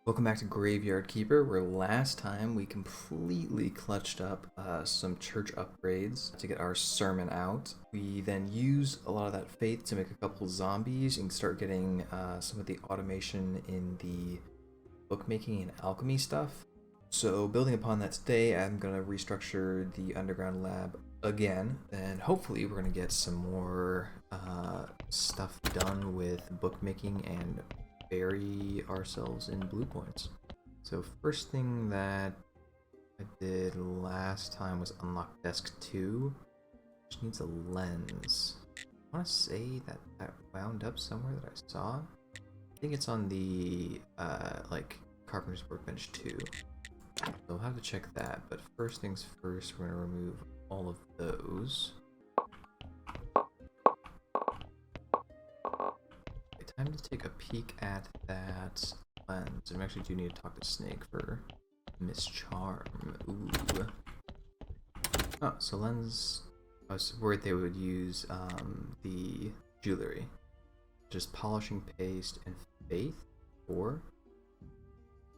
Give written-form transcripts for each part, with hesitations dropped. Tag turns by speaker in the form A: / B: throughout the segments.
A: Welcome back to Graveyard Keeper, where last time we completely clutched up some church upgrades to get our sermon out. We then used a lot of that faith to make a couple zombies and start getting some of the automation in the bookmaking and alchemy stuff. So building upon that today, I'm going to restructure the underground lab again, and hopefully we're going to get some more stuff done with bookmaking and bury ourselves in blue points. So first thing that I did last time was unlock desk 2, which needs a lens. I want to say that that wound up somewhere that I saw. I think it's on the like Carpenter's Workbench 2. So we'll have to check that, but first things first, we're going to remove all of those. Okay, time to take a peek at that lens. I actually do need to talk to Snake for Miss Charm. Ooh. Oh, so lens... I was worried they would use the jewelry. Just polishing paste and faith, 4.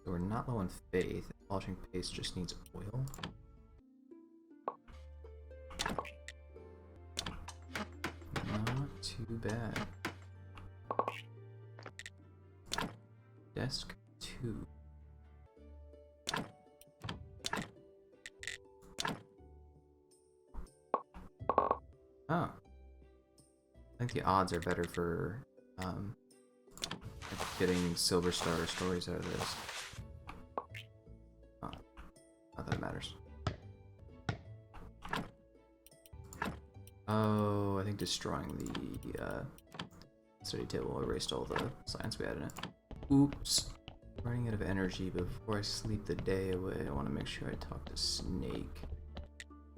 A: So we're not low on faith. Polishing paste just needs oil. Not too bad. Desk 2. Oh. I think the odds are better for getting Silver Star stories out of this. Oh, not that it matters. Oh, I think destroying the study table erased all the science we had in it. Oops. Running out of energy, but before I sleep the day away, I want to make sure I talk to Snake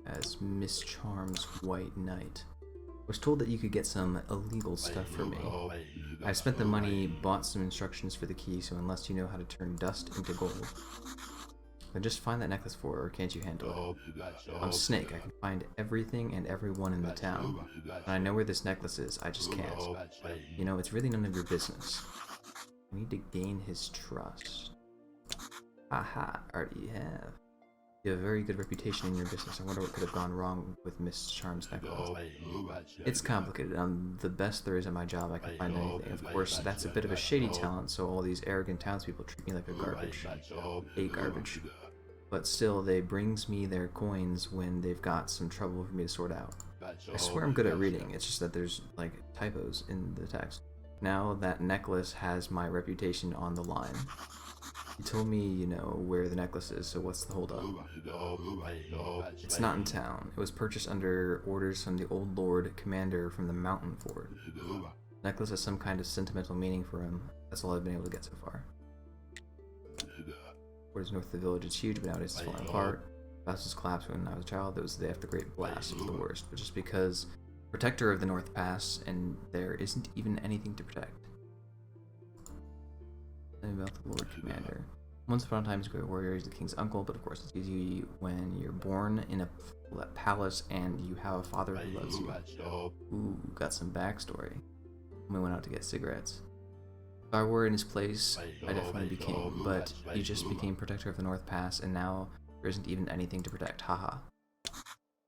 A: as Miss Charm's White Knight. I was told that you could get some illegal stuff for me. I spent the money, bought some instructions for the key, so unless you know how to turn dust into gold, then just find that necklace for her, or can't you handle it? I'm Snake, I can find everything and everyone in the town. And I know where this necklace is, I just can't. You know, it's really none of your business. I need to gain his trust. Haha, already have. You have a very good reputation in your business. I wonder what could have gone wrong with Miss Charm's necklace. It's complicated. I'm the best there is at my job. I can find anything. Of course, that's a bit of a shady talent, so all these arrogant townspeople treat me like a garbage. But still, they brings me their coins when they've got some trouble for me to sort out. I swear I'm good at reading. It's just that there's, like, typos in the text. Now that necklace has my reputation on the line. He told me, you know, where the necklace is, so what's the holdup? It's not in town. It was purchased under orders from the old lord commander from the mountain fort. The necklace has some kind of sentimental meaning for him. That's all I've been able to get so far. Fort is north of the village. It's huge, but nowadays it's falling apart. Houses collapsed when I was a child. It was the day after the Great Blast. It was the worst, but just because protector of the North Pass, and there isn't even anything to protect. About the Lord Commander. Once upon a time, he's a great warrior. He's the king's uncle, but of course, it's easy when you're born in a palace and you have a father who loves you. Ooh, got some backstory. We went out to get cigarettes. If I were in his place, I'd definitely be king, but he just became protector of the North Pass, and now there isn't even anything to protect. Haha.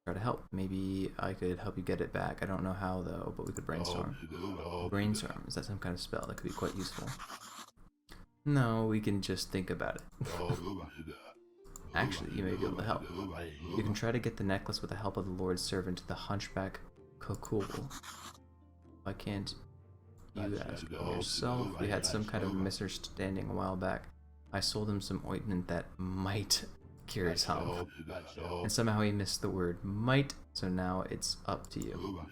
A: Try to help. Maybe I could help you get it back. I don't know how, though, but we could brainstorm. Brainstorm? Is that some kind of spell that could be quite useful? No, we can just think about it. Actually, you may be able to help. You can try to get the necklace with the help of the Lord's servant, the hunchback Kokul. Why can't you ask yourself? We had some kind of misunderstanding a while back. I sold him some ointment that might cure his hump. And somehow he missed the word might, so now it's up to you.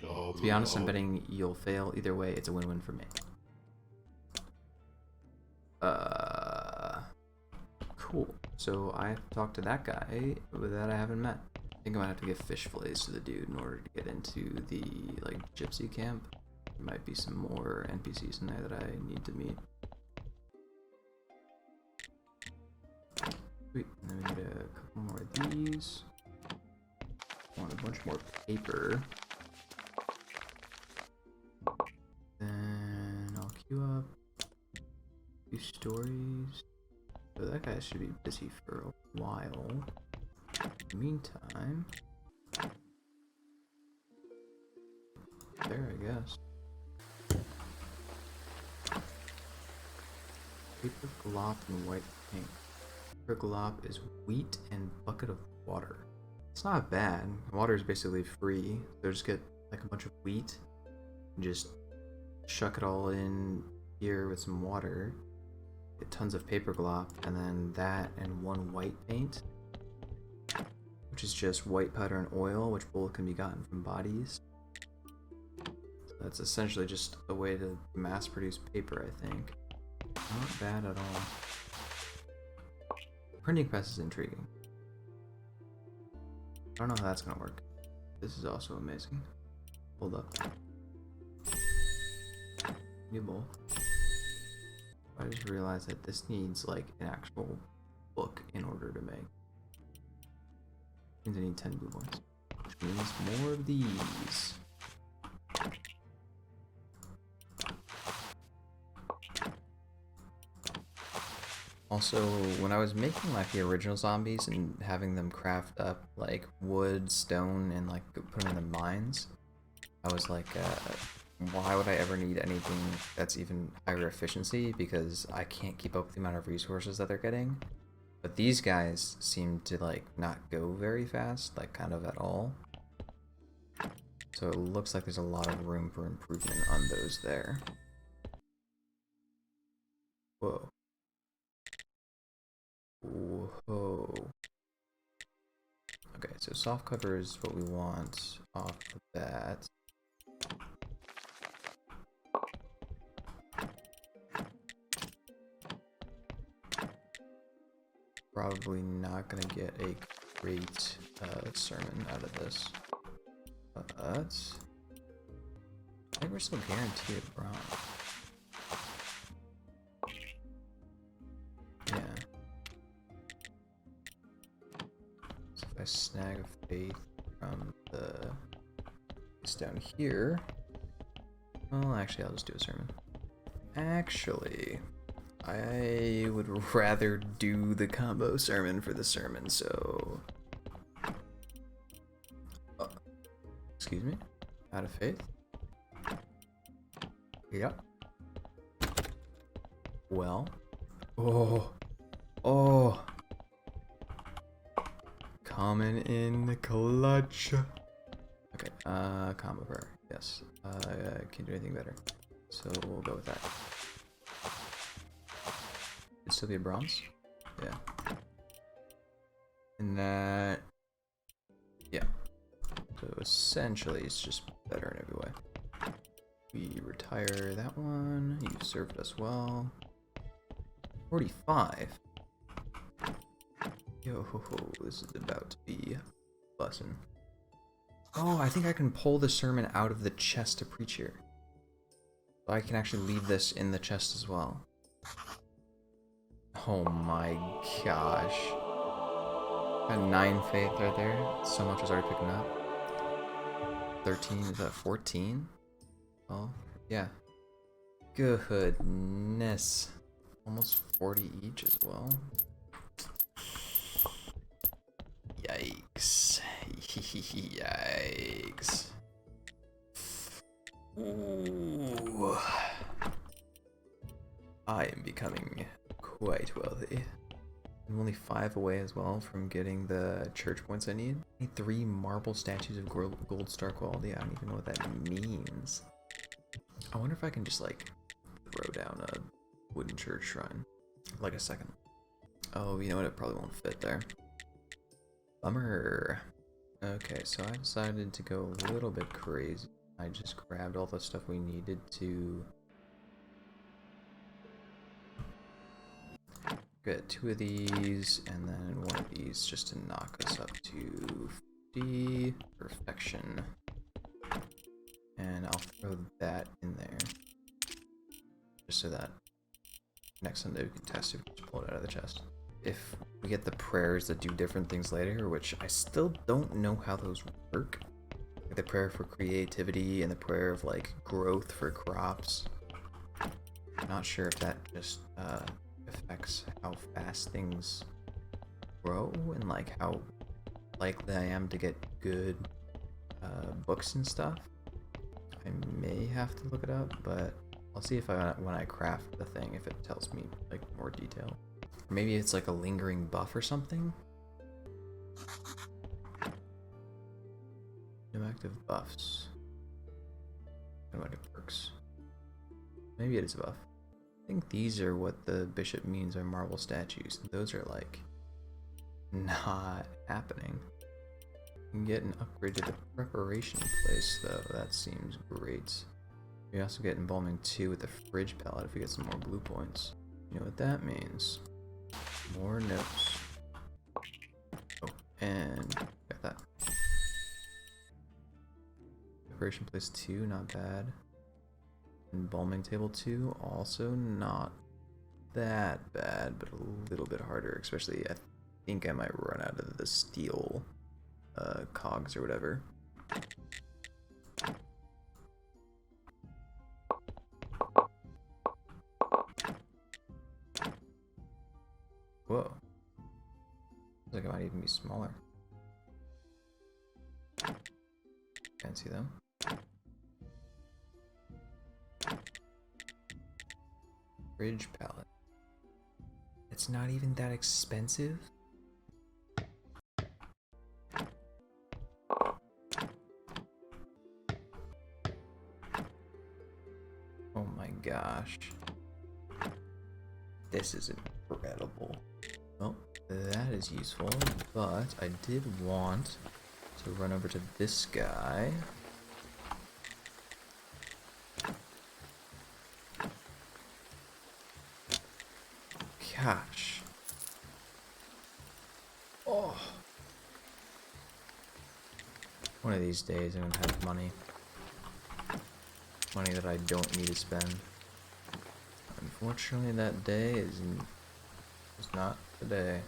A: To be honest, I'm betting you'll fail. Either way, it's a win-win for me. Cool. So I have to talk to that guy that I haven't met. I think I might have to give fish fillets to the dude in order to get into the, like, gypsy camp. There might be some more NPCs in there that I need to meet. Sweet. And then we need a couple more of these. I want a bunch more paper. Then I'll queue up 2 stories. So that guy should be busy for a while. In the meantime, there, I guess. Paper glop and white paint. Paper glop is wheat and bucket of water. It's not bad. Water is basically free. So just get like a bunch of wheat and just chuck it all in here with some water. Get tons of paper glop, and then that and one white paint, which is just white powder and oil, which both can be gotten from bodies. So that's essentially just a way to mass produce paper, I think. Not bad at all. Printing press is intriguing. I don't know how that's gonna work. This is also amazing. Hold up. New bowl. I just realized that this needs like an actual book in order to make. Means I need 10 blue ones, which means more of these. Also, when I was making like the original zombies and having them craft up like wood, stone, and like put them in the mines, I was like, why would I ever need anything that's even higher efficiency? Because I can't keep up with the amount of resources that they're getting. But these guys seem to like not go very fast, like kind of at all. So it looks like there's a lot of room for improvement on those there. Whoa. Whoa. Okay, so soft cover is what we want off the bat. Probably not gonna get a great sermon out of this, but I think we're still guaranteed a bronze. Yeah. So if I snag a faith from this down here, well, actually, I'll just do a sermon. Actually, I would rather do the combo sermon for the sermon, so... excuse me? Out of faith? Yep. Well. Oh. Coming in the clutch. Okay, combo prayer. Yes. Can't do anything better. So we'll go with that. It'd still be a bronze? Yeah. And that... yeah. So essentially it's just better in every way. We retire that one. You served us well. 45. Yo, this is about to be bussin'. Oh, I think I can pull the sermon out of the chest to preach here. So I can actually leave this in the chest as well. Oh my gosh. Got 9 faith right there. So much is already picking up. 13, is that 14? Oh, yeah. Goodness. Almost 40 each as well. Yikes. Yikes. Ooh. I am becoming quite wealthy. I'm only 5 away as well from getting the church points I need. I need 3 marble statues of gold star quality. I don't even know what that means. I wonder if I can just like throw down a wooden church shrine. Like a second. Oh, you know what? It probably won't fit there. Bummer. Okay, so I decided to go a little bit crazy. I just grabbed all the stuff we needed to get 2 of these and then 1 of these just to knock us up to 50. Perfection. And I'll throw that in there just so that next Sunday we can test if we can just pull it out of the chest. If we get the prayers that do different things later, which I still don't know how those work. Like the prayer for creativity and the prayer of like growth for crops. I'm not sure if that just affects how fast things grow and like how likely I am to get good books and stuff. I may have to look it up, but I'll see if when I craft the thing, if it tells me like more detail. Or maybe it's like a lingering buff or something. No active buffs. No active perks. Maybe it is a buff. I think these are what the bishop means are marble statues. Those are like not happening. You can get an upgrade to the preparation place though. That seems great. We also get embalming 2 with the fridge palette if we get some more blue points. You know what that means? More notes. Oh, and got that. Preparation place 2, not bad. Embalming table 2, also not that bad, but a little bit harder, especially I think I might run out of the steel cogs or whatever. Whoa. Looks like it might even be smaller. Can't see them. Fridge palette. It's not even that expensive? Oh my gosh. This is incredible. Well, that is useful, but I did want to run over to this guy. Gosh. Oh. One of these days I'm gonna have money. Money that I don't need to spend. Unfortunately, that day is not the day.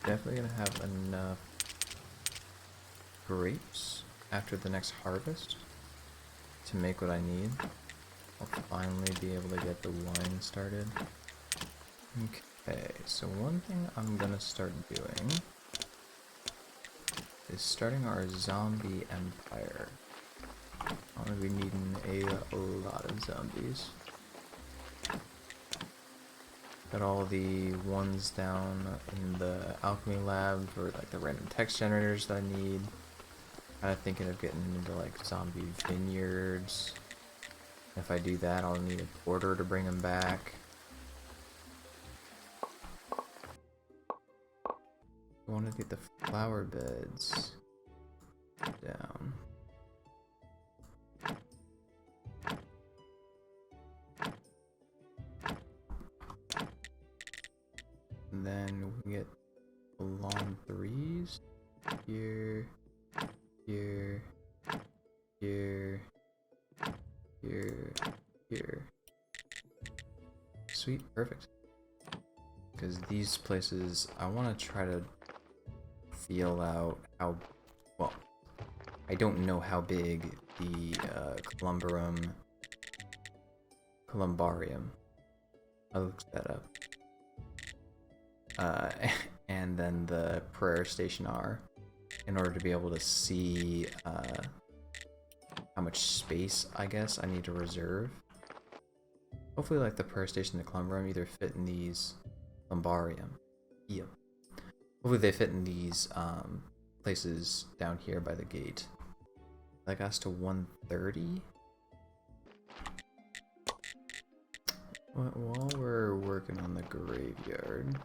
A: Definitely gonna have enough grapes after the next harvest to make what I need. I'll finally be able to get the wine started. Okay, so one thing I'm gonna start doing is starting our zombie empire. I'm gonna be needing a lot of zombies. Got all the ones down in the alchemy lab for like the random text generators that I need. Kinda thinking of getting into like zombie vineyards. If I do that, I'll need a porter to bring them back. I want to get the flower beds down. And then we can get the long 3s here, here, here, here, here. Sweet, perfect. Because these places, I want to try to feel out how, well, I don't know how big the columbarium, I looked that up, and then the prayer station are, in order to be able to see how much space, I guess, I need to reserve. Hopefully, like the prayer station and the columbarium either fit in these columbarium. Yeah. Hopefully they fit in these places down here by the gate. That got us to 130. While we're working on the graveyard,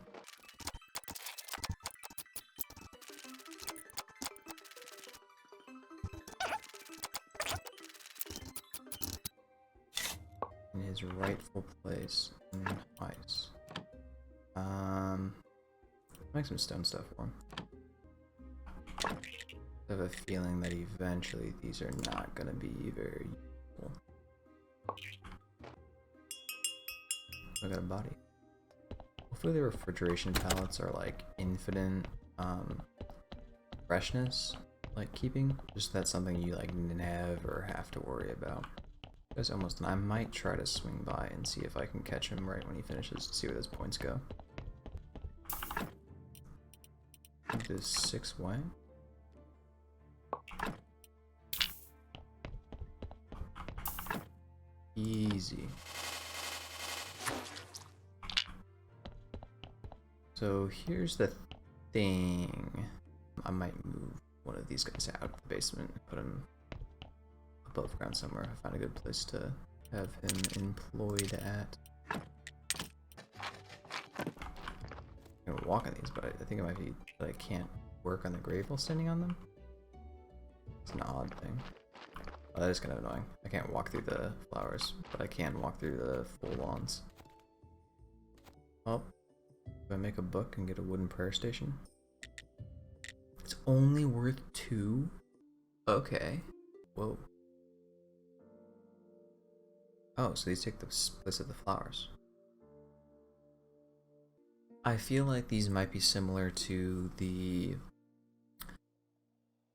A: in his rightful place. Nice. Make some stone stuff for him. I have a feeling that eventually these are not going to be very useful. I got a body. Hopefully the refrigeration pallets are like infinite freshness, like keeping. Just that's something you like never have to worry about. That's almost done. I might try to swing by and see if I can catch him right when he finishes to see where those points go. This 6 way. Easy. So here's the thing. I might move one of these guys out of the basement and put him above ground somewhere. I find a good place to have him employed at. I'm gonna walk on these, but I think it might be that I can't work on the grave while standing on them. It's an odd thing. Oh, that is kind of annoying. I can't walk through the flowers, but I can walk through the full lawns. Oh, do I make a book and get a wooden prayer station? It's only worth 2? Okay. Whoa. Oh, so these take the place of the flowers. I feel like these might be similar to the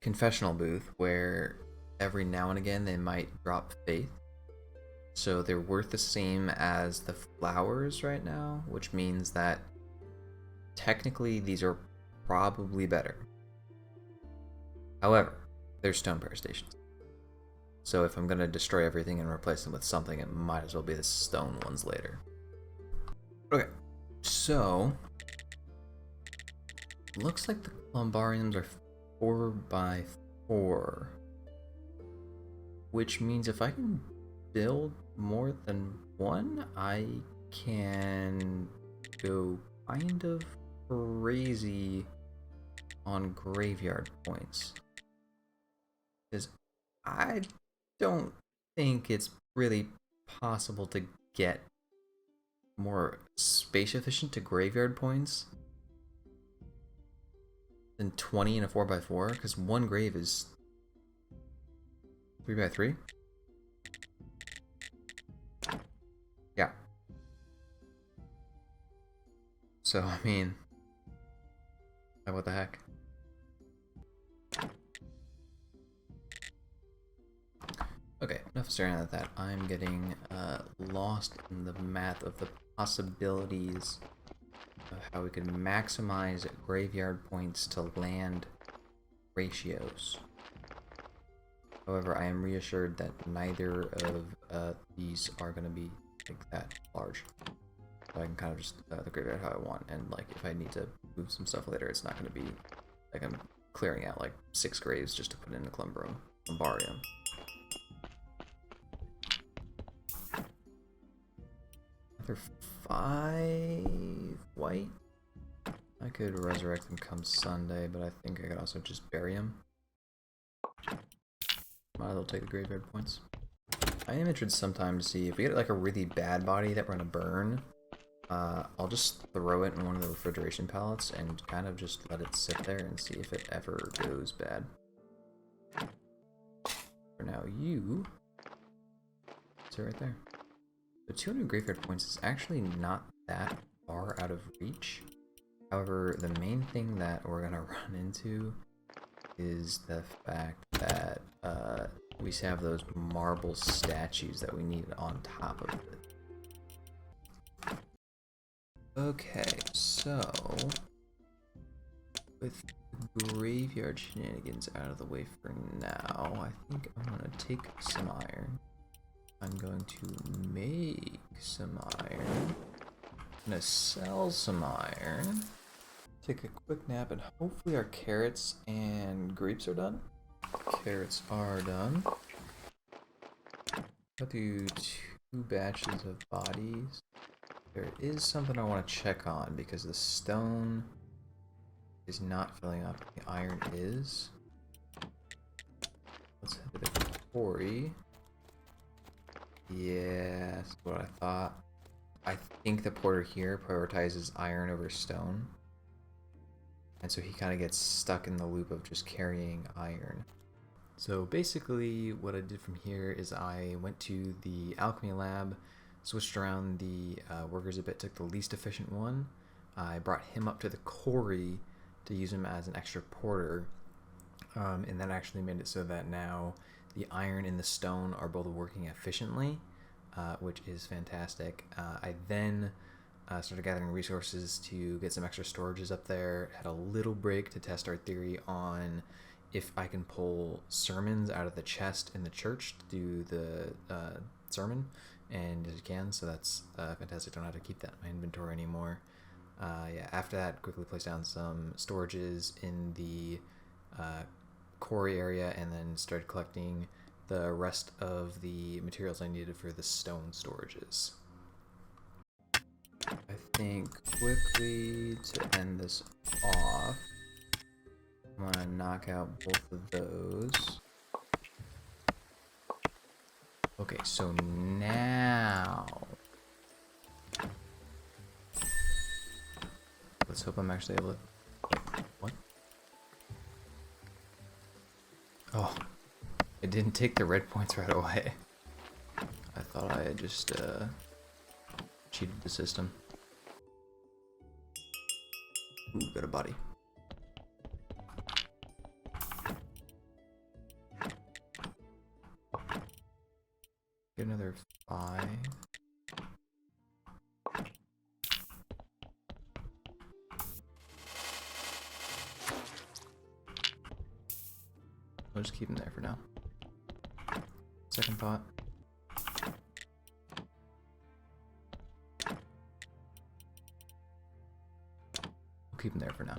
A: confessional booth, where every now and again they might drop faith. So they're worth the same as the flowers right now, which means that technically these are probably better. However, they're stone prayer stations. So if I'm going to destroy everything and replace them with something, it might as well be the stone ones later. Okay, so looks like the columbariums are 4x4, which means if I can build more than one, I can go kind of crazy on graveyard points. Because I don't think it's really possible to get more space efficient to graveyard points than 20 in a 4x4, because one grave is 3x3. Yeah. So, I mean, what the heck? Okay, enough staring at that. I'm getting lost in the math of the possibilities of how we can maximize graveyard points to land ratios. However, I am reassured that neither of these are going to be like that large. So I can kind of just the graveyard how I want, and like if I need to move some stuff later, it's not going to be like I'm clearing out like 6 graves just to put in a columbarium. Another 5 white. I could resurrect them come Sunday, but I think I could also just bury them. Might as well take the graveyard points. I am interested sometime to see if we get like a really bad body that we're gonna burn. I'll just throw it in one of the refrigeration pallets and kind of just let it sit there and see if it ever goes bad. For now, you sit right there. The 200 graveyard points is actually not that far out of reach. However, the main thing that we're gonna run into is the fact that we have those marble statues that we need on top of it. Okay, so with the graveyard shenanigans out of the way for now, I think I'm gonna take some iron. I'm going to make some iron. I'm gonna sell some iron. Take a quick nap, and hopefully our carrots and grapes are done. Carrots are done. I'll do 2 batches of bodies. There is something I want to check on because the stone is not filling up. The iron is. Let's head to the quarry. Yeah, that's what I thought. I think the porter here prioritizes iron over stone. And so he kind of gets stuck in the loop of just carrying iron. So basically what I did from here is I went to the alchemy lab, switched around the workers a bit, took the least efficient one. I brought him up to the quarry to use him as an extra porter. And that actually made it so that now the iron and the stone are both working efficiently, which is fantastic. I then started gathering resources to get some extra storages up there. Had a little break to test our theory on if I can pull sermons out of the chest in the church to do the sermon, and as you can, so that's fantastic. Don't have to keep that in my inventory anymore. Yeah, after that, quickly place down some storages in the quarry area, and then started collecting the rest of the materials I needed for the stone storages. I think quickly to end this off, I'm gonna knock out both of those. Okay, so now let's hope I'm actually able to. Wait, what? Oh, it didn't take the red points right away. I thought I had just cheated the system. Ooh, got a body. Get another 5. I'll just keep them there for now. Second thought. We'll keep them there for now.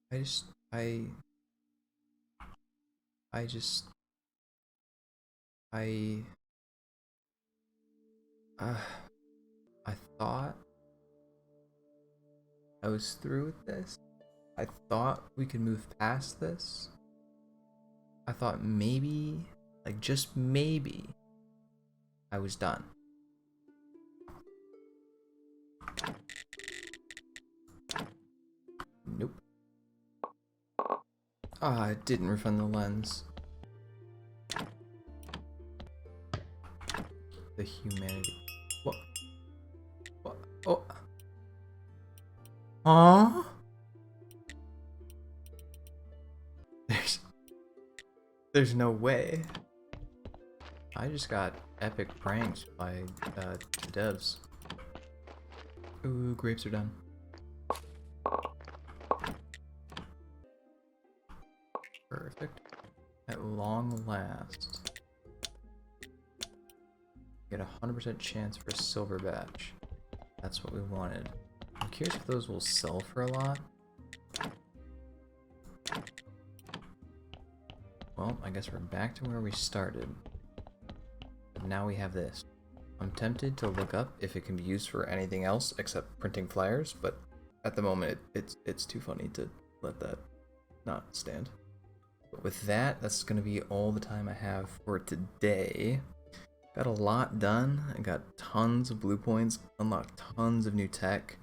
A: I thought I was through with this. I thought we could move past this. I thought maybe, like just maybe, I was done. Nope. Ah, it didn't refund the lens. The humanity. What? What? Oh. Huh? There's no way. I just got epic pranked by the devs. Ooh, grapes are done. Perfect. At long last. Get a 100% chance for a silver batch. That's what we wanted. I'm curious if those will sell for a lot. Well, I guess we're back to where we started. But now we have this. I'm tempted to look up if it can be used for anything else except printing flyers, but at the moment it's too funny to let that not stand. But with that, that's going to be all the time I have for today. Got a lot done. I got tons of blue points, unlocked tons of new tech.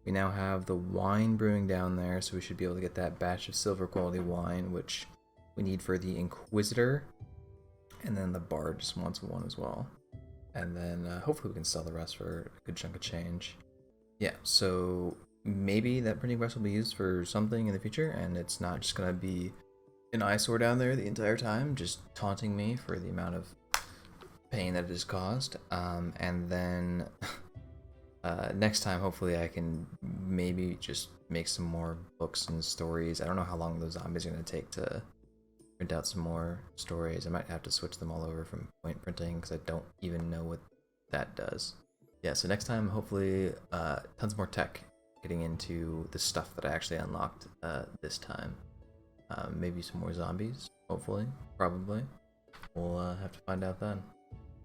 A: We now have the wine brewing down there, so we should be able to get that batch of silver quality wine, which we need for the Inquisitor. And then the Bard just wants one as well. And then hopefully we can sell the rest for a good chunk of change. Yeah, so maybe that printing press will be used for something in the future, and it's not just going to be an eyesore down there the entire time, just taunting me for the amount of pain that it has caused. And then next time, hopefully I can maybe just make some more books and stories. I don't know how long those zombies are going to take to print out some more stories. I might have to switch them all over from point printing because I don't even know what that does. Yeah, so next time, hopefully tons more tech getting into the stuff that I actually unlocked this time. Maybe some more zombies, hopefully, probably. We'll have to find out then.